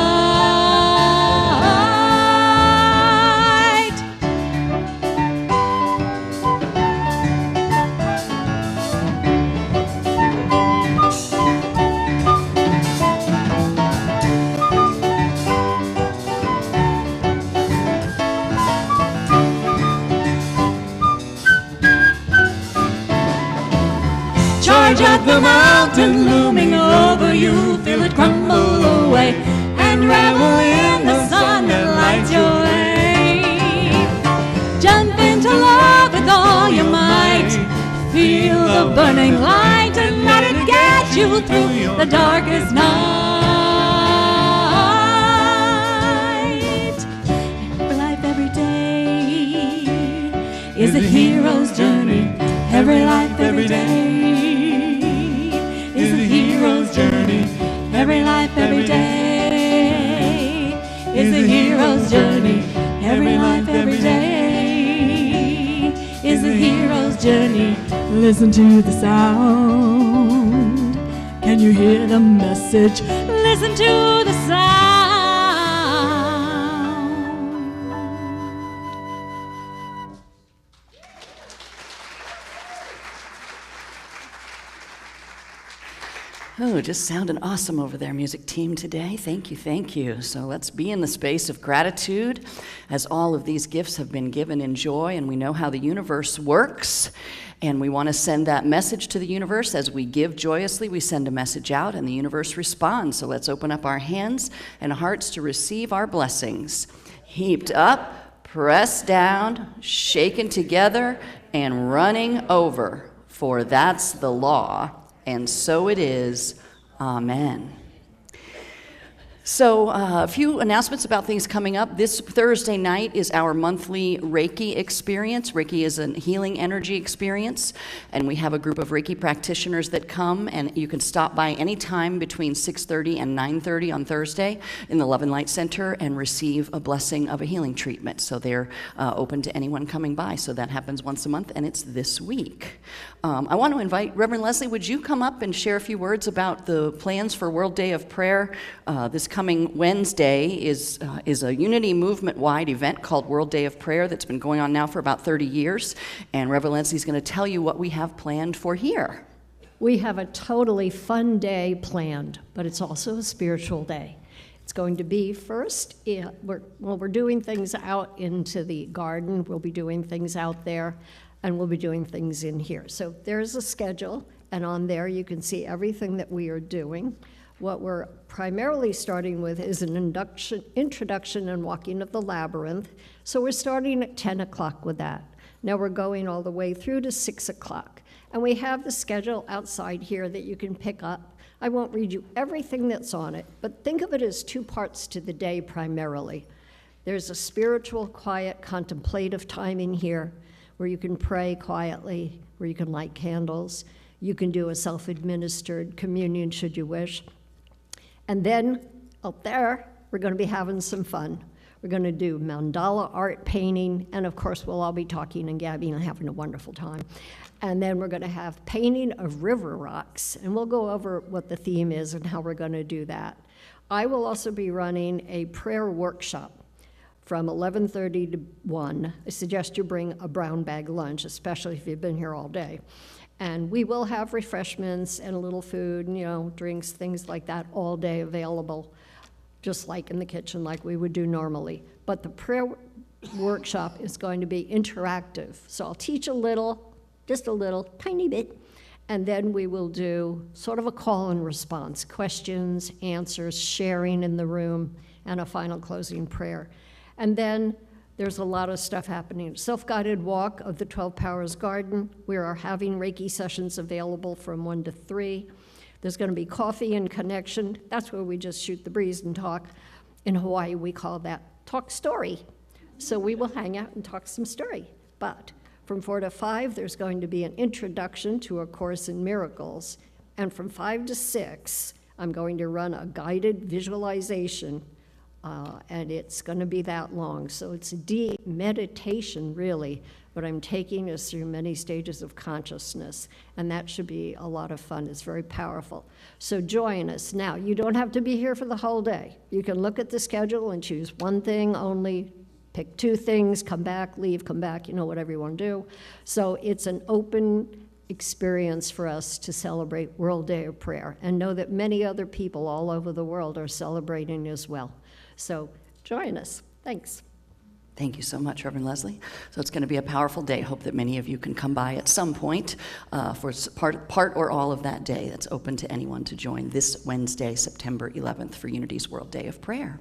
Charge up the mountain looming over you, feel it crumble away, and revel in the sun that lights your way. Jump into love with all your might, feel the burning light, and let it get through the darkest night. Every life, every day is a hero's journey. Every life, every day is a hero's journey. Every life, every day is a hero's journey. Every life, every day is a hero's journey. Listen to the sound. Can you hear the message? Listen to the sound. Oh, just sounding awesome over there, music team, today. Thank you, thank you. So let's be in the space of gratitude, as all of these gifts have been given in joy, and we know how the universe works, and we want to send that message to the universe. As we give joyously, we send a message out, and the universe responds. So let's open up our hands and hearts to receive our blessings. Heaped up, pressed down, shaken together, and running over, for that's the law. And so it is. Amen. So a few announcements about things coming up. This Thursday night is our monthly Reiki experience. Reiki is a healing energy experience, and we have a group of Reiki practitioners that come, and you can stop by any time between 6:30 and 9:30 on Thursday in the Love and Light Center and receive a blessing of a healing treatment. So they're open to anyone coming by. So that happens once a month, and it's this week. I want to invite Reverend Leslie, would you come up and share a few words about the plans for World Day of Prayer? This coming Wednesday is a Unity Movement-wide event called World Day of Prayer that's been going on now for about 30 years. And Reverend Leslie's going to tell you what we have planned for here. We have a totally fun day planned, but it's also a spiritual day. It's going to be first, we're doing things out into the garden. We'll be doing things out there, and we'll be doing things in here. So there's a schedule, and on there you can see everything that we are doing. What we're primarily starting with is an introduction and walking of the labyrinth. So we're starting at 10 o'clock with that. Now we're going all the way through to 6 o'clock. And we have the schedule outside here that you can pick up. I won't read you everything that's on it, but think of it as two parts to the day primarily. There's a spiritual, quiet, contemplative time in here where you can pray quietly, where you can light candles. You can do a self-administered communion should you wish. And then up there, we're going to be having some fun. We're going to do mandala art painting, and of course we'll all be talking and gabbing and having a wonderful time. And then we're going to have painting of river rocks, and we'll go over what the theme is and how we're going to do that. I will also be running a prayer workshop from 11:30 to 1. I suggest you bring a brown bag lunch, especially if you've been here all day. And we will have refreshments and a little food, and, drinks, things like that, all day available, just like in the kitchen, like we would do normally. But the prayer workshop is going to be interactive. So I'll teach a little, just a little, tiny bit, and then we will do sort of a call and response, questions, answers, sharing in the room, and a final closing prayer. And then there's a lot of stuff happening. Self-guided walk of the 12 Powers Garden. We are having Reiki sessions available from 1 to 3. There's going to be coffee and connection. That's where we just shoot the breeze and talk. In Hawaii, we call that talk story. So we will hang out and talk some story. But from 4 to 5, there's going to be an introduction to A Course in Miracles. And from 5 to 6, I'm going to run a guided visualization, and it's going to be that long. So it's a deep meditation, really, but I'm taking us through many stages of consciousness, and that should be a lot of fun. It's very powerful. So join us. Now, you don't have to be here for the whole day. You can look at the schedule and choose one thing only, pick 2 things, come back, leave, come back, whatever you want to do. So it's an open experience for us to celebrate World Day of Prayer, and know that many other people all over the world are celebrating as well. So join us. Thanks. Thank you so much, Reverend Leslie. So it's going to be a powerful day. Hope that many of you can come by at some point for part or all of that day. That's open to anyone to join this Wednesday, September 11th, for Unity's World Day of Prayer.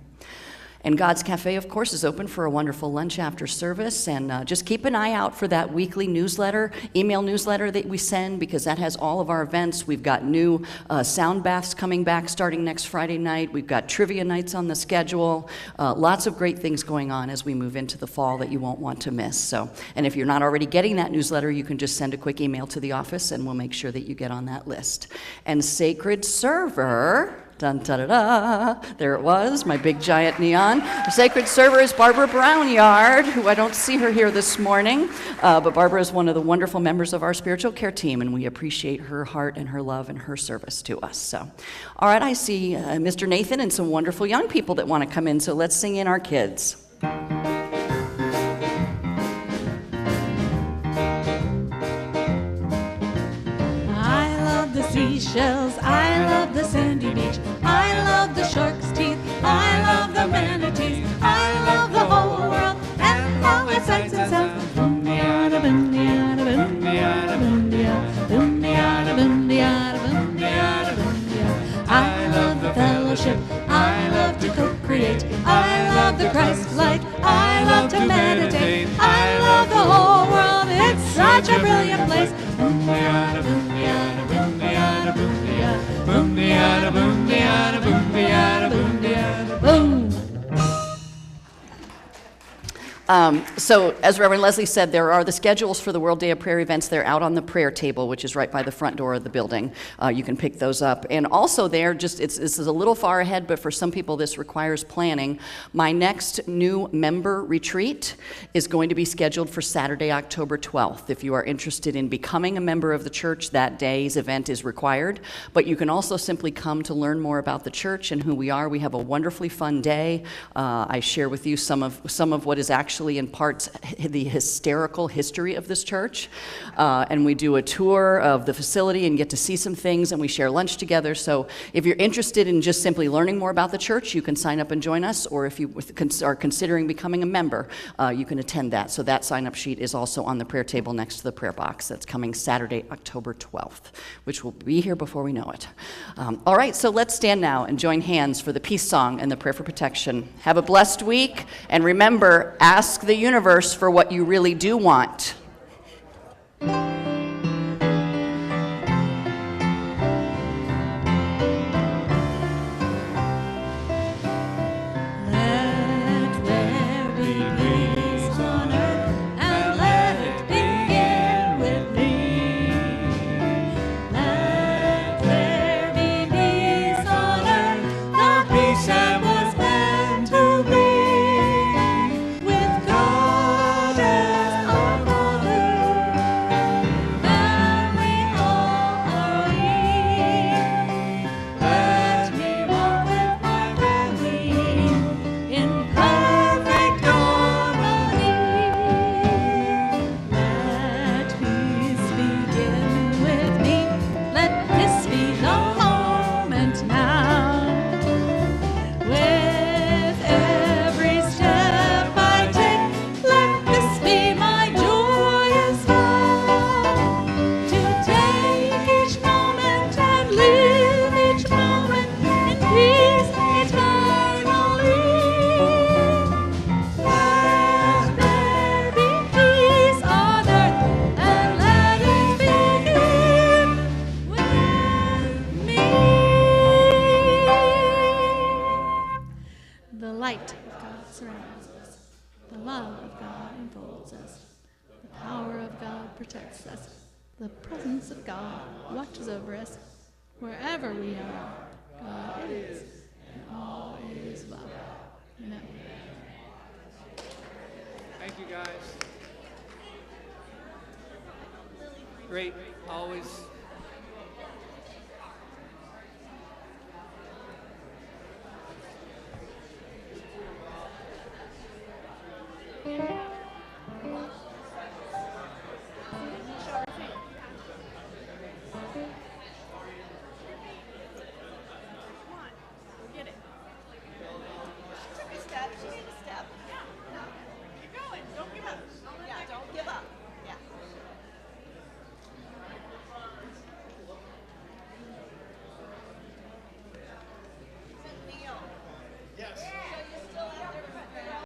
And God's Cafe, of course, is open for a wonderful lunch after service. And just keep an eye out for that weekly newsletter, email newsletter that we send, because that has all of our events. We've got new sound baths coming back starting next Friday night. We've got trivia nights on the schedule. Lots of great things going on as we move into the fall that you won't want to miss. So, and if you're not already getting that newsletter, you can just send a quick email to the office and we'll make sure that you get on that list. And Sacred Server, dun da da da, there it was, my big giant neon. The Sacred Server is Barbara Brownyard, who I don't see her here this morning, but Barbara is one of the wonderful members of our spiritual care team, and we appreciate her heart and her love and her service to us. So, all right, I see Mr. Nathan and some wonderful young people that want to come in, so let's sing in our kids. Seashells, I love the sandy beach, I love the shark's teeth, I love the manatees, I love the whole world, and all its sights and sounds. Boom-de-yada, boom-de-yada, boom-de-yada, boom-de-yada, boom-de-yada, boom-de-yada, boom-de-yada, boom-de-yada. I love the fellowship, I love to co-create, I love the Christ light, I love to meditate, I love the whole world, it's such a brilliant place. Boom-de-yada, boom-de-yada, boom-de-yada, boom-de-yada, boom-de-yada, boom-de-yada, boom-de-yada, boom-de-yada, boom. So, as Reverend Leslie said, there are the schedules for the World Day of Prayer events. They're out on the prayer table, which is right by the front door of the building. You can pick those up. And also there, this is a little far ahead, but for some people this requires planning. My next new member retreat is going to be scheduled for Saturday, October 12th. If you are interested in becoming a member of the church, that day's event is required. But you can also simply come to learn more about the church and who we are. We have a wonderfully fun day. I share with you some of what is actually in parts the hysterical history of this church, and we do a tour of the facility and get to see some things, and we share lunch together. So if you're interested in just simply learning more about the church, you can sign up and join us, or if you are considering becoming a member, you can attend that. So that sign-up sheet is also on the prayer table next to the prayer box. That's coming Saturday, October 12th, which will be here before we know it. All right, so let's stand now and join hands for the peace song and the prayer for protection. Have a blessed week, and remember, ask the universe for what you really do want. Protects us. The presence of God watches over us wherever we are. God is and all is well. Amen. Thank you, guys. Great, always.